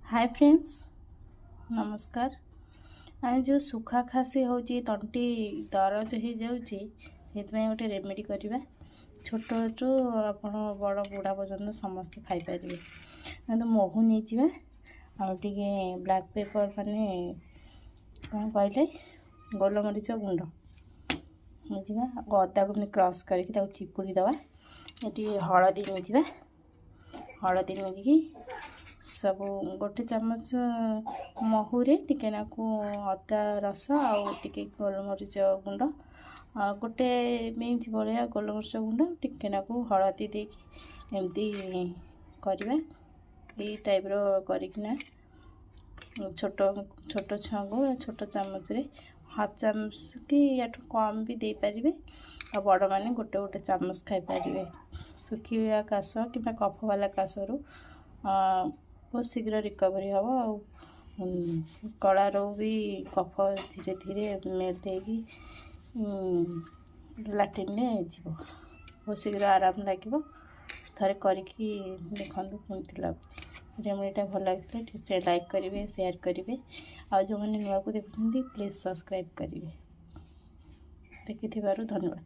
Hi friends, नमस्कार। आज जो सुखा खासी होची तंटी दरज हो जाऊँगी गोटे रेमेडी करवा। छोट छु आपण बड़ बुढ़ा पर्यटन समस्त खाईपारे। तो महू नहीं आगे ब्लैक पेपर माने कौन कहले गोलमरीच गुंड नहीं अदा को क्रश करके चिपुड़ी दवा। ये हलदी नहीं हलदी नहीं सब गोटे चामच महूरे टिके नाकू अदा रस आगे गोलमरीच गुंड गोटे बेंच भाया गोलमरीच गुंड टिके नाकू हलदी देकी एमती करवा। ये टाइप करना छोट छोट छुआ को छोट चामच हाफ चामच कि या कम भी दे पारे आ बड़ मैंने गोटे गोटे चामच खाई पारे। सुखिया काश कि कफ वाला काश रु बहुत शीघ्र रिकवरी हम आ गलार भी कफ धीरे धीरे मेल्ट लैट्रिन जीव बहुत शीघ्र आराम लगे। थे करके देखो कमी लगुच। रेमेडीटा भल लगे लाइक करेंगे, शेयर करेंगे, आ जो मैंने नुआ को देखुं प्लीज सब्सक्राइब करेंगे। देखि धन्यवाद।